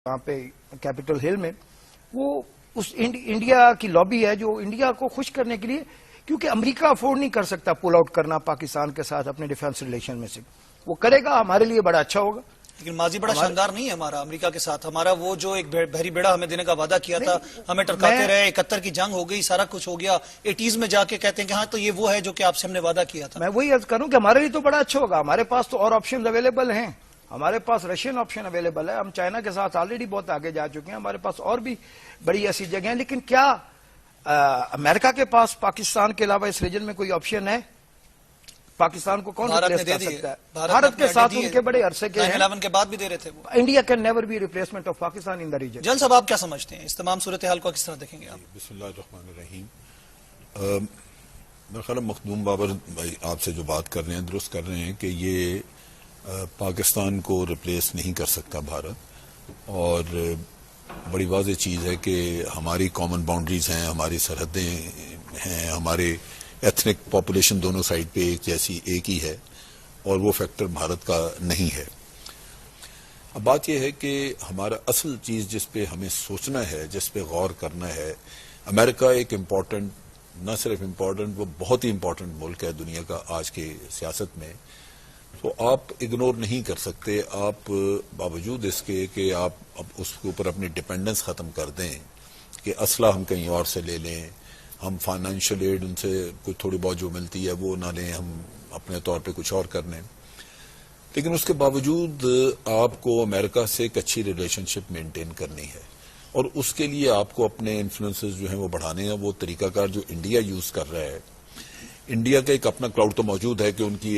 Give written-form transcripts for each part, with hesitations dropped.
वहाँ पे Capitol Hill में, वो उस इंडिया की लॉबी है जो इंडिया को खुश करने के लिए, क्योंकि अमेरिका अफोर्ड नहीं कर सकता पुल आउट करना पाकिस्तान के साथ अपने डिफेंस रिलेशन में से, वो करेगा हमारे लिए बड़ा अच्छा होगा। लेकिन माजी बड़ा शानदार नहीं है हमारा अमेरिका के साथ। हमारा वो जो एक बहरी बेड़ा हमें देने का वादा किया था, हमें टरकाते रहे, 71 की जंग हो गई, सारा कुछ हो गया, 80s में जाके कहते हैं कि हाँ तो ये वो है जो कि आपसे हमने वादा किया था। मैं वही अर्ज करूं कि हमारे लिए तो बड़ा अच्छा होगा, हमारे पास तो और ऑप्शन अवेलेबल हैं, हमारे पास रशियन ऑप्शन अवेलेबल है, हम चाइना के साथ ऑलरेडी बहुत आगे जा चुके हैं, हमारे पास और भी बड़ी ऐसी जगह है। लेकिन क्या अमेरिका के पास पाकिस्तान के अलावा इस रीजन में कोई ऑप्शन है? पाकिस्तान को कौन रिप्लेस कर सकता है? भारत के साथ उनके बड़े अरसे के 9/11 के बाद भी दे रहे थे वो। India can never be replacement of Pakistan in the region. जन साहब आप क्या समझते हैं, इस तमाम सूरत हाल को किस तरह देखेंगे आप? बिस्मिल्लाहिर्रहमानिर्रहीम। मेरा ख्याल मखदूम बाबर भाई आपसे जो बात कर रहे हैं दुरुस्त कर रहे हैं कि ये पाकिस्तान को रिप्लेस नहीं कर सकता भारत, और बड़ी वाज़ेह चीज़ है कि हमारी कॉमन बाउंड्रीज हैं, हमारी सरहदें हैं, हमारे एथनिक पॉपुलेशन दोनों साइड पे एक जैसी एक ही है, और वो फैक्टर भारत का नहीं है। अब बात यह है कि हमारा असल चीज़ जिस पे हमें सोचना है, जिस पे गौर करना है, अमेरिका एक इम्पॉर्टेंट, न सिर्फ इम्पॉर्टेंट, वो बहुत ही इम्पॉर्टेंट मुल्क है दुनिया का आज की सियासत में, तो आप इग्नोर नहीं कर सकते। आप बावजूद इसके कि आप अब उसके ऊपर अपनी डिपेंडेंस ख़त्म कर दें कि असला हम कहीं और से ले लें, हम फाइनेंशियल एड उनसे कुछ थोड़ी बहुत जो मिलती है वो ना लें, हम अपने तौर पे कुछ और कर लें, लेकिन उसके बावजूद आपको अमेरिका से एक अच्छी रिलेशनशिप मेंटेन करनी है, और उसके लिए आपको अपने इन्फ्लुएंसेस जो हैं वो बढ़ाने हैं। वो तरीकाकार जो इंडिया यूज़ कर रहा है, इंडिया का एक अपना क्राउड तो मौजूद है कि उनकी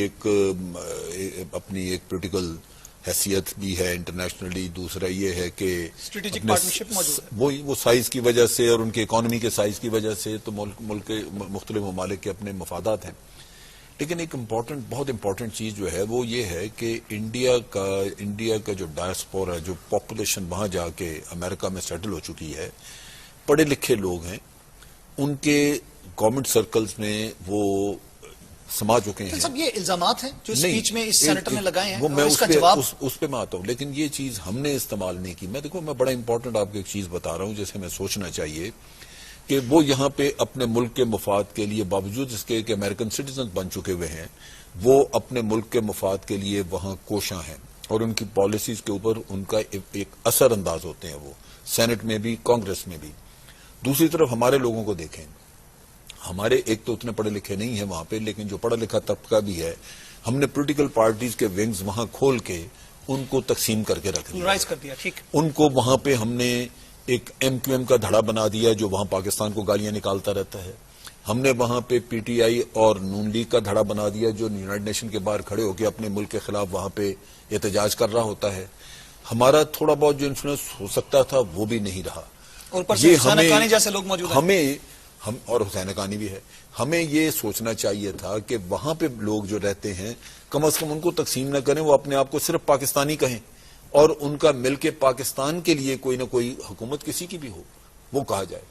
अपनी एक पॉलिटिकल हैसियत भी है इंटरनेशनली। दूसरा ये है कि स्ट्रेटेजिक पार्टनरशिप मौजूद है, वो साइज की वजह से और उनके इकोनॉमी के साइज की वजह से तो मुल्क के मुख्तलिफ ममालिक के अपने मफादात हैं। लेकिन एक बहुत इंपॉर्टेंट चीज़ जो है वो ये है कि इंडिया का जो डायस्पोरा है, जो पॉपुलेशन वहाँ जाके अमेरिका में सेटल हो चुकी है, पढ़े लिखे लोग हैं, उनके गवर्नमेंट सर्कल्स में वो समा चुके हैं। सब ये इल्जामात हैं जो स्पीच में इस सेनेटर ने लगाए हैं, वो मैं इसका जवाब उस पे मैं आता हूँ, लेकिन ये चीज हमने इस्तेमाल नहीं की। मैं बड़ा इंपॉर्टेंट आपको एक चीज बता रहा हूँ जिसे हमें सोचना चाहिए कि वो यहाँ पे अपने मुल्क के मफाद के लिए, बावजूद इसके कि अमेरिकन सिटीजन बन चुके हुए हैं, वो अपने मुल्क के मफाद के लिए वहां कोशां हैं, और उनकी पॉलिसीज के ऊपर उनका एक असर अंदाज होते हैं, वो सेनेट में भी कांग्रेस में भी। दूसरी तरफ हमारे लोगों को देखें, हमारे एक तो उतने पढ़े लिखे नहीं है वहां पे, लेकिन जो पढ़ा लिखा तबका भी है, हमने पॉलिटिकल पार्टीज के विंग्स वहां खोल के उनको तकसीम करके रख दिया। ठीक, उनको वहां पे हमने एक MQM का धड़ा बना दिया जो वहां पाकिस्तान को गालियां निकालता रहता है। हमने वहां पे PTI और नून लीग का धड़ा बना दिया जो यूनाइटेड नेशन के बाहर खड़े होकर अपने मुल्क के खिलाफ वहां पे एहतजाज कर रहा होता है। हमारा थोड़ा बहुत जो इन्फ्लुएंस हो सकता था वो भी नहीं रहा, और ऊपर से हुसैन हक्कानी जैसे लोग मौजूद हैं। और हुसैन हक्कानी भी है। हमें ये सोचना चाहिए था कि वहां पे लोग जो रहते हैं कम से कम उनको तकसीम न करें, वो अपने आप को सिर्फ पाकिस्तानी कहें, और उनका मिलके पाकिस्तान के लिए कोई ना कोई हुकूमत किसी की भी हो वो कहा जाए।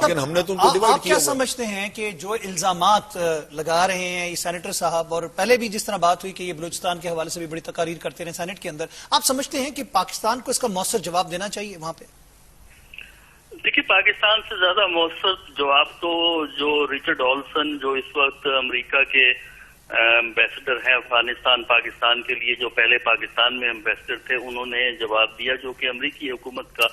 लेकिन हमने तो उनको डिवाइड किया। आप क्या समझते हैं कि जो इल्जामात लगा रहे हैं ये सेनेटर साहब, और पहले भी जिस तरह बात हुई कि ये बलूचिस्तान के हवाले से भी बड़ी तकारीर करते रहे सेनेट के अंदर, आप समझते हैं कि पाकिस्तान को इसका मौसर जवाब देना चाहिए वहां पे? देखिए, पाकिस्तान से ज्यादा मौसर जवाब तो जो रिचर्ड ऑल्सन, जो इस वक्त अमेरिका के एम्बेसडर हैं अफगानिस्तान पाकिस्तान के लिए, जो पहले पाकिस्तान में एम्बेसडर थे, उन्होंने जवाब दिया, जो कि अमेरिकी हुकूमत का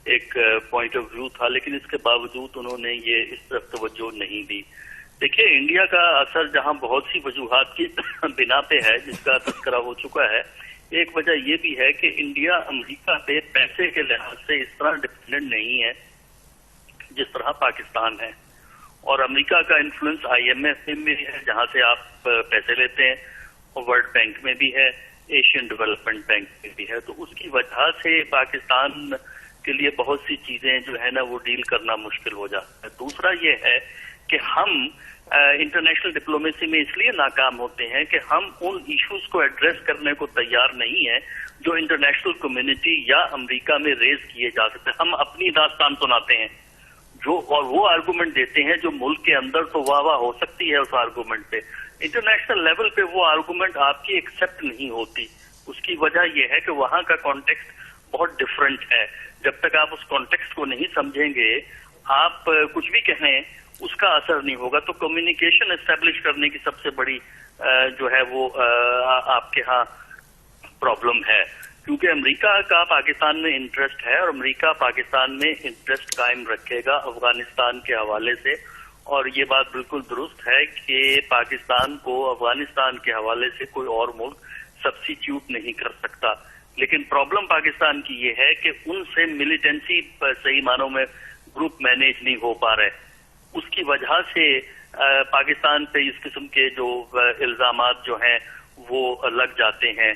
एक पॉइंट ऑफ व्यू था। लेकिन इसके बावजूद उन्होंने ये इस तरफ तवज्जो नहीं दी। देखिए, इंडिया का असर जहां बहुत सी वजूहात की बिना पे है, जिसका तस्करा हो चुका है, एक वजह यह भी है कि इंडिया अमेरिका पे पैसे के लिहाज से इस तरह डिपेंडेंट नहीं है जिस तरह पाकिस्तान है। और अमेरिका का इन्फ्लुएंस IMF में भी है जहां से आप पैसे लेते हैं, और वर्ल्ड बैंक में भी है, एशियन डेवलपमेंट बैंक में भी है। तो उसकी वजह से पाकिस्तान के लिए बहुत सी चीजें जो है ना वो डील करना मुश्किल हो जाता है। दूसरा ये है कि हम इंटरनेशनल डिप्लोमेसी में इसलिए नाकाम होते हैं कि हम उन इश्यूज को एड्रेस करने को तैयार नहीं है जो इंटरनेशनल कम्युनिटी या अमेरिका में रेज किए जा सकते हैं। हम अपनी दास्तान सुनाते हैं और वो आर्गूमेंट देते हैं जो मुल्क के अंदर तो वाह वाह हो सकती है उस आर्गूमेंट पे, इंटरनेशनल लेवल पे वो आर्गूमेंट आपकी एक्सेप्ट नहीं होती। उसकी वजह यह है कि वहां का कॉन्टेक्स्ट बहुत डिफरेंट है। जब तक आप उस कॉन्टेक्स्ट को नहीं समझेंगे, आप कुछ भी कहें उसका असर नहीं होगा। तो कम्युनिकेशन एस्टेब्लिश करने की सबसे बड़ी जो है वो आपके यहाँ प्रॉब्लम है, क्योंकि अमेरिका का पाकिस्तान में इंटरेस्ट है और अमेरिका पाकिस्तान में इंटरेस्ट कायम रखेगा अफगानिस्तान के हवाले से। और ये बात बिल्कुल दुरुस्त है कि पाकिस्तान को अफगानिस्तान के हवाले से कोई और मुल्क सब्स्टिट्यूट नहीं कर सकता। लेकिन प्रॉब्लम पाकिस्तान की ये है कि उनसे मिलिटेंसी सही मानों में ग्रुप मैनेज नहीं हो पा रहे। उसकी वजह से पाकिस्तान पे इस किस्म के जो इल्जामात जो हैं वो लग जाते हैं।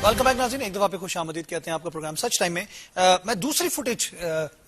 वेलकम बैक नाज़रीन, एक दफा पे खुश आमदीद कहते हैं आपका प्रोग्राम सच टाइम में। मैं दूसरी फुटेज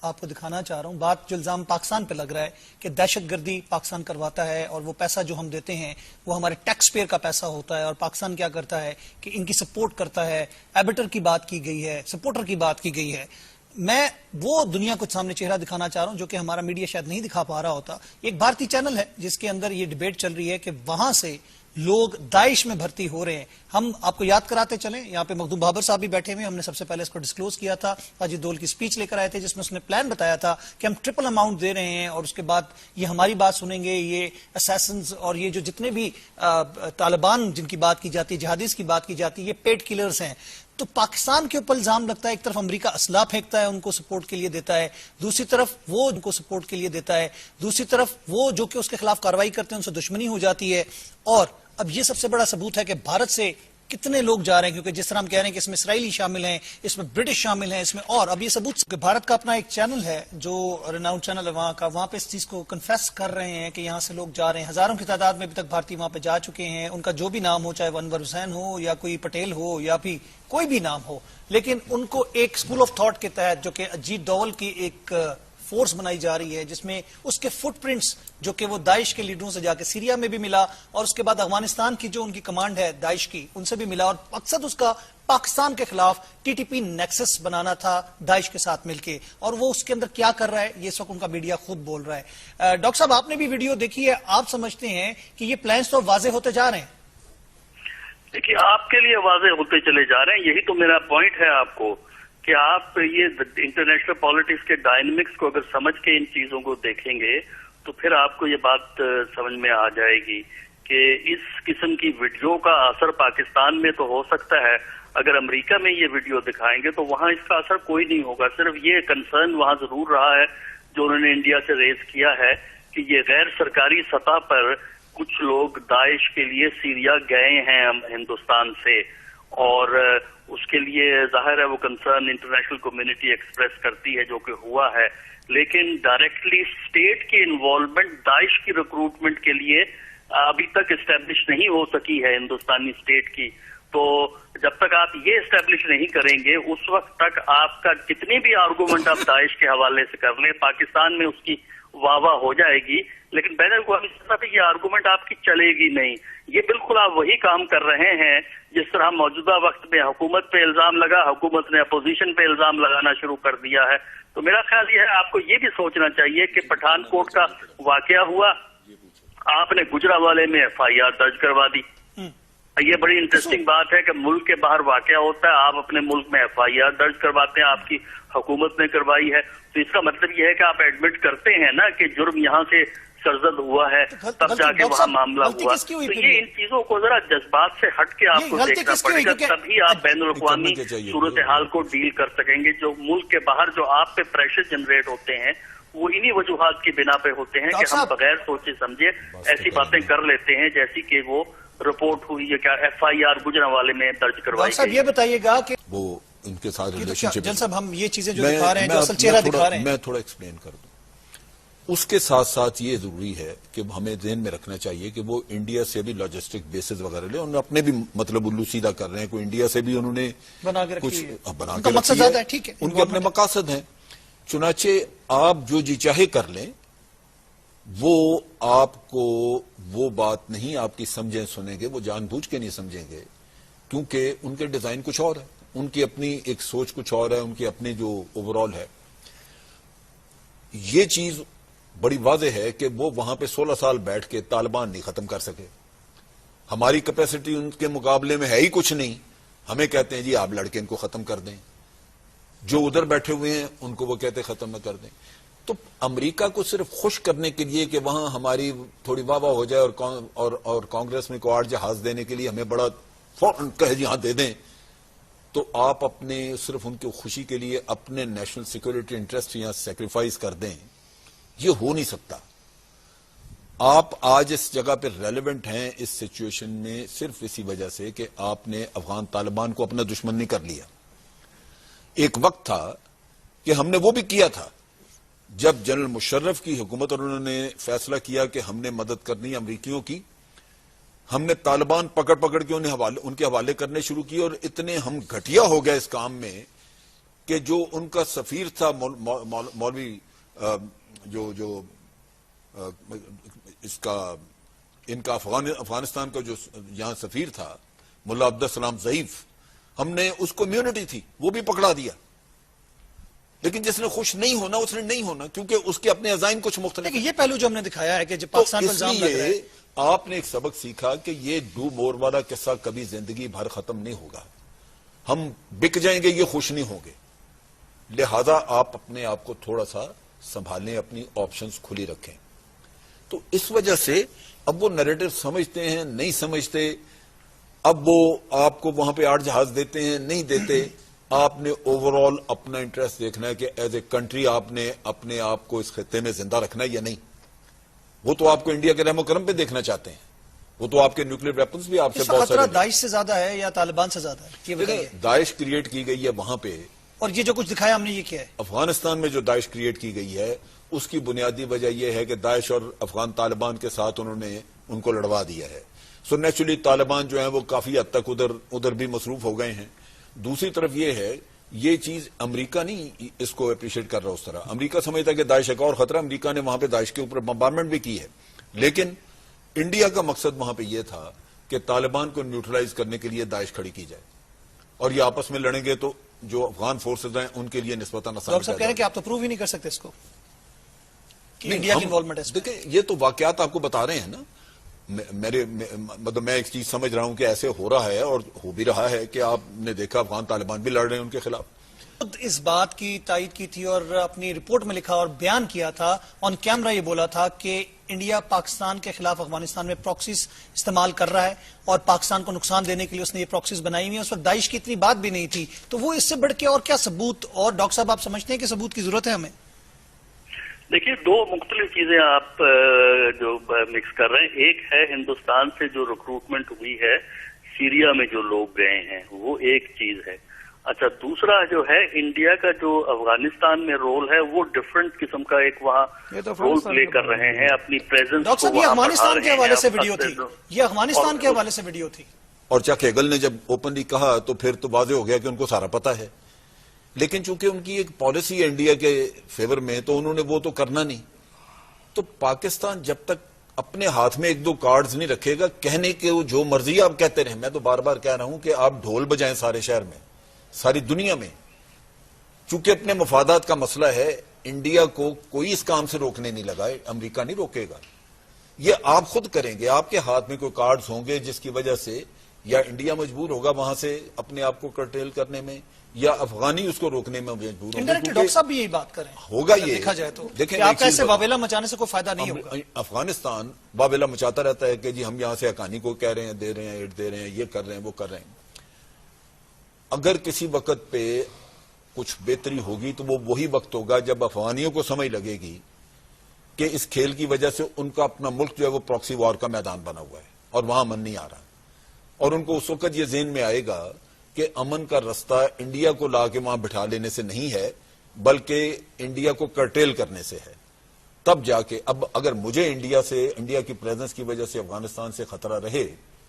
आपको दिखाना चाह रहा हूं। बात जो इल्जाम पाकिस्तान पे लग रहा है कि दहशतगर्दी पाकिस्तान करवाता है और वो पैसा जो हम देते हैं वो हमारे टैक्स पेयर का पैसा होता है, और पाकिस्तान क्या करता है कि इनकी सपोर्ट करता है। एबिटर की बात की गई है, सपोर्टर की बात की गई है। मैं वो दुनिया को सामने चेहरा दिखाना चाह रहा हूं जो कि हमारा मीडिया शायद नहीं दिखा पा रहा होता। एक भारतीय चैनल है जिसके अंदर ये डिबेट चल रही है कि वहां से लोग दाइश में भर्ती हो रहे हैं। हम आपको याद कराते चलें, यहाँ पे मखदूम बाबर साहब भी बैठे हुए, हमने सबसे पहले इसको डिस्क्लोज किया था। अजीत दोल की स्पीच लेकर आए थे जिसमें उसने प्लान बताया था कि हम ट्रिपल अमाउंट दे रहे हैं और उसके बाद ये हमारी बात सुनेंगे, ये असैसिन्स और ये जो जितने भी तालिबान जिनकी बात की जाती है, जिहादीज की बात की जाती है, ये पेड किलर्स हैं। तो पाकिस्तान के ऊपर इल्जाम लगता है, एक तरफ अमेरिका असला फेंकता है, उनको सपोर्ट के लिए देता है, दूसरी तरफ वो उनको सपोर्ट के लिए देता है, दूसरी तरफ वो जो कि उसके खिलाफ कार्रवाई करते हैं उनसे दुश्मनी हो जाती है। और अब ये सबसे बड़ा सबूत है कि भारत से कितने लोग जा रहे हैं, क्योंकि जिस तरह हम कह रहे हैं कि इसमें इसराइली शामिल हैं, इसमें ब्रिटिश शामिल हैं, इसमें और अब ये सबूत कि भारत का अपना एक चैनल है जो रिनाउंड चैनल है वहां का, वहां पे इस चीज को कन्फेस कर रहे हैं कि यहां से लोग जा रहे हैं। हजारों की तादाद में अभी तक भारतीय वहां पे जा चुके हैं। उनका जो भी नाम हो, चाहे वो अनवर हुसैन हो या कोई पटेल हो या फिर कोई भी नाम हो, लेकिन उनको एक स्कूल ऑफ थॉट के तहत जो कि अजीत डोवल की एक फोर्स बनाई जा रही है जिसमें उसके फुटप्रिंट्स जो कि वो दाइश के लीडरों से जाके सीरिया में भी मिला और उसके बाद अफगानिस्तान की जो उनकी कमांड है दाइश की उनसे भी मिला, और मकसद उसका पाकिस्तान के खिलाफ टीटीपी नेक्सस बनाना था दाइश के साथ मिलके। और वो उसके अंदर क्या कर रहा है ये इस वक्त उनका मीडिया खुद बोल रहा है। डॉक्टर साहब, आपने भी वीडियो देखी है, आप समझते हैं कि ये प्लान्स तो वाजे होते जा रहे हैं? देखिए, आपके लिए वाजे होते चले जा रहे हैं, यही तो मेरा पॉइंट है आपको कि आप ये इंटरनेशनल पॉलिटिक्स के डायनेमिक्स को अगर समझ के इन चीजों को देखेंगे तो फिर आपको ये बात समझ में आ जाएगी कि इस किस्म की वीडियो का असर पाकिस्तान में तो हो सकता है, अगर अमेरिका में ये वीडियो दिखाएंगे तो वहां इसका असर कोई नहीं होगा। सिर्फ ये कंसर्न वहां जरूर रहा है जो उन्होंने इंडिया से रेज किया है कि ये गैर सरकारी सतह पर कुछ लोग दाइश के लिए सीरिया गए हैं हिंदुस्तान से, और उसके लिए जाहिर है वो कंसर्न इंटरनेशनल कम्युनिटी एक्सप्रेस करती है, जो कि हुआ है। लेकिन डायरेक्टली स्टेट की इन्वॉल्वमेंट दाइश की रिक्रूटमेंट के लिए अभी तक एस्टेब्लिश नहीं हो सकी है हिंदुस्तानी स्टेट की। तो जब तक आप ये एस्टेब्लिश नहीं करेंगे उस वक्त तक आपका कितनी भी आर्गूमेंट आप दाइश के हवाले से कर लें, पाकिस्तान में उसकी वाह हो जाएगी, लेकिन बैन अवी सतह पे ये आर्गूमेंट आपकी चलेगी नहीं। ये बिल्कुल आप वही काम कर रहे हैं जिस तरह मौजूदा वक्त में हुकूमत पे इल्जाम लगा, हुकूमत ने अपोजिशन पे इल्जाम लगाना शुरू कर दिया है। तो मेरा ख्याल ये है आपको ये भी सोचना चाहिए कि पठानकोट का वाकया हुआ, आपने गुजरांवाले में FIR दर्ज करवा दी। ये बड़ी इंटरेस्टिंग बात है कि मुल्क के बाहर वाकया होता है, आप अपने मुल्क में FIR दर्ज करवाते हैं, आपकी हुकूमत ने करवाई है। तो इसका मतलब यह है कि आप एडमिट करते हैं ना कि जुर्म यहाँ से सरजद हुआ है, तब जाके वहाँ मामला हुआ। तो ये इन चीजों को जरा जज्बात से हट के आपको देखना पड़ेगा, तभी आप बैनुल अक़वामी सूरत हाल को डील कर सकेंगे। जो मुल्क के बाहर जो आप पे प्रेशर जनरेट होते हैं वो इन्हीं वजूहात की बिना पे होते हैं कि हम बगैर सोचे समझे ऐसी बातें कर लेते हैं जैसी कि वो रिपोर्ट हुई है, क्या FIR गुजरांवाले में दर्ज करवाई गई। ये बताइएगा कि वो उनके साथ रिलेशनशिप साहब हम ये चीजें जो दिखा रहे हैं जो असल चेहरा दिखा रहे हैं, मैं थोड़ा एक्सप्लेन कर दूं। اس کے ساتھ ساتھ یہ ضروری ہے کہ ہمیں ذہن میں رکھنا چاہیے کہ وہ انڈیا سے بھی لاجسٹک بیسز وغیرہ لے، انہوں نے اپنے بھی مطلب الو سیدھا کر رہے ہیں، کوئی انڈیا سے بھی انہوں نے بنا کے کچھ رکھی ہے، بنا ان کے کا مقصد رکھی زیادہ ہے، ٹھیک ہے، ان کے اپنے مقاصد ہیں، چنانچہ آپ جو جی چاہے کر لیں، وہ آپ کو وہ بات نہیں آپ کی سمجھیں سنیں گے، وہ جان بوجھ کے نہیں سمجھیں گے، کیونکہ ان کے ڈیزائن کچھ اور ہے، ان کی اپنی ایک سوچ کچھ اور ہے، ان کی اپنی جو اوور آل ہے۔ یہ چیز بڑی واضح ہے کہ وہ وہاں پہ 16 سال بیٹھ کے طالبان نہیں ختم کر سکے، ہماری کیپیسٹی ان کے مقابلے میں ہے ہی کچھ نہیں، ہمیں کہتے ہیں جی آپ لڑکے ان کو ختم کر دیں، جو ادھر بیٹھے ہوئے ہیں ان کو وہ کہتے ختم نہ کر دیں۔ تو امریکہ کو صرف خوش کرنے کے لیے کہ وہاں ہماری تھوڑی واہ واہ ہو جائے اور کانگریس میں کوئی جہاز دینے کے لیے ہمیں بڑا فوراً کہے جی ہاں دے دیں، تو آپ اپنے صرف ان کی خوشی کے لیے اپنے نیشنل سیکورٹی انٹرسٹ یہاں سیکریفائز کر دیں، یہ ہو نہیں سکتا۔ آپ آج اس جگہ پہ ریلیونٹ ہیں اس سچویشن میں صرف اسی وجہ سے کہ آپ نے افغان طالبان کو اپنا دشمن نہیں کر لیا۔ ایک وقت تھا کہ ہم نے وہ بھی کیا تھا جب جنرل مشرف کی حکومت اور انہوں نے فیصلہ کیا کہ ہم نے مدد کرنی امریکیوں کی، ہم نے طالبان پکڑ پکڑ کے ان کے حوالے کرنے شروع کیے، اور اتنے ہم گھٹیا ہو گئے اس کام میں کہ جو ان کا سفیر تھا مولوی جو اس کا ان کا افغانستان کا جو یہاں سفیر تھا ملا عبدالسلام ضعیف، ہم نے اس کو امیونٹی تھی وہ بھی پکڑا دیا، لیکن جس نے خوش نہیں ہونا اس نے نہیں ہونا، کیونکہ اس کے اپنے عزائم کچھ مختلف ہیں۔ یہ پہلو جو ہم نے دکھایا ہے کہ جب تو پاکستان پر اس الزام لگ رہا ہے، لیے آپ نے ایک سبق سیکھا کہ یہ ڈو مور والا قصہ کبھی زندگی بھر ختم نہیں ہوگا، ہم بک جائیں گے، یہ خوش نہیں ہوں گے، لہذا آپ اپنے آپ کو تھوڑا سا سنبھالیں، اپنی آپشنز کھلی رکھیں۔ تو اس وجہ سے اب وہ نیریٹو سمجھتے ہیں نہیں سمجھتے، اب وہ آپ کو وہاں پہ 8 جہاز دیتے ہیں نہیں دیتے، آپ نے اوور آل اپنا انٹرسٹ دیکھنا ہے کہ ایز اے کنٹری آپ نے اپنے آپ کو اس خطے میں زندہ رکھنا ہے یا نہیں۔ وہ تو آپ کو انڈیا کے رحم و کرم پہ دیکھنا چاہتے ہیں، وہ تو آپ کے نیوکلیر ویپنز بھی آپ سے اس کا بہت خطرہ سارے داعش سے زیادہ ہے یا طالبان سے زیادہ ہے؟ یہ بتائیے۔ داعش کریٹ کی گئی ہے وہاں پہ، اور یہ جو کچھ دکھایا ہم نے یہ کیا ہے؟ افغانستان میں جو داعش کریٹ کی گئی ہے اس کی بنیادی وجہ یہ ہے کہ داعش اور افغان طالبان کے ساتھ انہوں نے ان کو لڑوا دیا ہے، سو نیچرلی طالبان جو ہیں وہ کافی حد تک ادھر بھی مصروف ہو گئے ہیں۔ دوسری طرف یہ ہے، یہ چیز امریکہ نہیں اس کو اپریشیٹ کر رہا اس طرح، امریکہ سمجھتا ہے کہ داعش ایک اور خطرہ، امریکہ نے وہاں پہ داعش کے اوپر بمبارمنٹ بھی کی ہے، لیکن انڈیا کا مقصد وہاں پہ یہ تھا کہ طالبان کو نیوٹرلائز کرنے کے لیے داعش کھڑی کی جائے، اور یہ آپس میں لڑیں گے تو جو افغان فورسز ہیں ان کے لیے نسبتاً آسان ڈاکٹر صاحب کہہ رہے ہیں کہ آپ تو پروو ہی نہیں کر سکتے اس کو کہ انڈیا کی انوالومنٹ ہے اس میں۔ دیکھیں یہ تو واقعات آپ کو بتا رہے ہیں نا، مطلب میں ایک چیز سمجھ رہا ہوں کہ ایسے ہو رہا ہے اور ہو بھی رہا ہے کہ آپ نے دیکھا افغان طالبان بھی لڑ رہے ہیں ان کے خلاف۔ خود اس بات کی تائید کی تھی اور اپنی رپورٹ میں لکھا اور بیان کیا تھا، آن کیمرہ یہ بولا تھا کہ انڈیا پاکستان کے خلاف افغانستان میں پراکسیز استعمال کر رہا ہے اور پاکستان کو نقصان دینے کے لیے اس نے یہ پراکسیز بنائی ہوئی ہیں، اس وقت داعش کی اتنی بات بھی نہیں تھی، تو وہ اس سے بڑھ کے اور کیا ثبوت، اور ڈاکٹر صاحب آپ سمجھتے ہیں کہ ثبوت کی ضرورت ہے ہمیں؟ دیکھیے 2 مختلف چیزیں آپ جو مکس کر رہے ہیں، ایک ہے ہندوستان سے جو ریکروٹمنٹ ہوئی ہے سیریا میں جو لوگ گئے ہیں وہ ایک چیز ہے، اچھا دوسرا جو ہے انڈیا کا جو افغانستان میں رول ہے وہ ڈفرنٹ قسم کا ایک وہاں رول پلے کر رہے ہیں، اپنی پریزنس ڈاکٹر صاحب یہ افغانستان کے حوالے سے ویڈیو تھی، یہ افغانستان کے حوالے سے ویڈیو تھی، اور چک ہیگل نے جب اوپنلی کہا تو پھر تو واضح ہو گیا کہ ان کو سارا پتا ہے، لیکن چونکہ ان کی ایک پالیسی ہے انڈیا کے فیور میں تو انہوں نے وہ تو کرنا نہیں۔ تو پاکستان جب تک اپنے ہاتھ میں 1-2 کارڈز نہیں رکھے گا، کہنے کے جو مرضی آپ کہتے رہیں، میں تو بار بار کہہ رہا ہوں کہ آپ ڈھول بجائیں سارے شہر میں، ساری دنیا میں، چونکہ اپنے مفادات کا مسئلہ ہے، انڈیا کو کوئی اس کام سے روکنے نہیں لگا، امریکہ نہیں روکے گا، یہ آپ خود کریں گے، آپ کے ہاتھ میں کوئی کارڈز ہوں گے جس کی وجہ سے یا انڈیا مجبور ہوگا وہاں سے اپنے آپ کو کرٹیل کرنے میں، یا افغانی اس کو روکنے میں مجبور ہوں گے۔ انڈائریکٹلی ڈاکٹر صاحب بھی یہی بات کریں ہوگا، یہ دیکھا جائے تو دیکھیں کہ آپ کا ایسے واویلا مچانے سے کوئی فائدہ نہیں ہوگا۔ افغانستان واویلا مچاتا رہتا ہے کہ جی ہم یہاں سے حقانی کو کہہ رہے ہیں، دے رہے ہیں، ایڈ دے رہے ہیں، یہ کر رہے ہیں، وہ کر رہے ہیں۔ اگر کسی وقت پہ کچھ بہتری ہوگی تو وہ وہی وقت ہوگا جب افغانیوں کو سمجھ لگے گی کہ اس کھیل کی وجہ سے ان کا اپنا ملک جو ہے وہ پراکسی وار کا میدان بنا ہوا ہے اور وہاں امن نہیں آ رہا، اور ان کو اس وقت یہ ذہن میں آئے گا کہ امن کا رستہ انڈیا کو لا کے وہاں بٹھا لینے سے نہیں ہے بلکہ انڈیا کو کرٹیل کرنے سے ہے، تب جا کے اب اگر مجھے انڈیا کی پریزنس کی وجہ سے افغانستان سے خطرہ رہے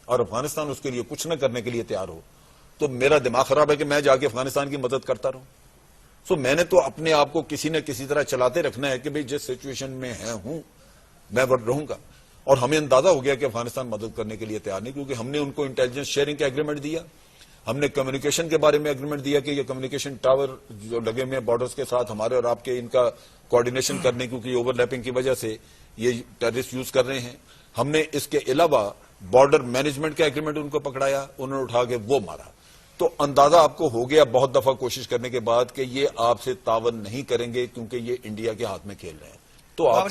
اور افغانستان اس کے لیے کچھ نہ کرنے کے لیے تیار ہو تو میرا دماغ خراب ہے کہ میں جا کے افغانستان کی مدد کرتا رہوں. سو میں نے تو اپنے آپ کو کسی نہ کسی طرح چلاتے رکھنا ہے کہ بھئی جس سچویشن میں ہوں میں رہوں گا. اور ہمیں اندازہ ہو گیا کہ افغانستان مدد کرنے کے لیے تیار نہیں, کیونکہ ہم نے ان کو انٹیلیجنس شیئرنگ کا ایگریمنٹ دیا, ہم نے کمیونیکیشن کے بارے میں ایگریمنٹ دیا کہ یہ کمیونیکیشن ٹاور جو لگے ہوئے ہیں بارڈرز کے ساتھ ہمارے اور آپ کے ان کا کوارڈینیشن کرنے, کیونکہ اوور لیپنگ کی وجہ سے یہ ٹیررسٹ یوز کر رہے ہیں. ہم نے اس کے علاوہ بارڈر مینجمنٹ کا ایگریمنٹ ان کو پکڑایا, انہوں نے اٹھا کے وہ مارا. تو اندازہ آپ کو ہو گیا بہت دفعہ کوشش کرنے کے بعد کہ یہ آپ سے تعاون نہیں کریں گے کیونکہ یہ انڈیا کے ہاتھ میں کھیل رہے ہیں. تو آپ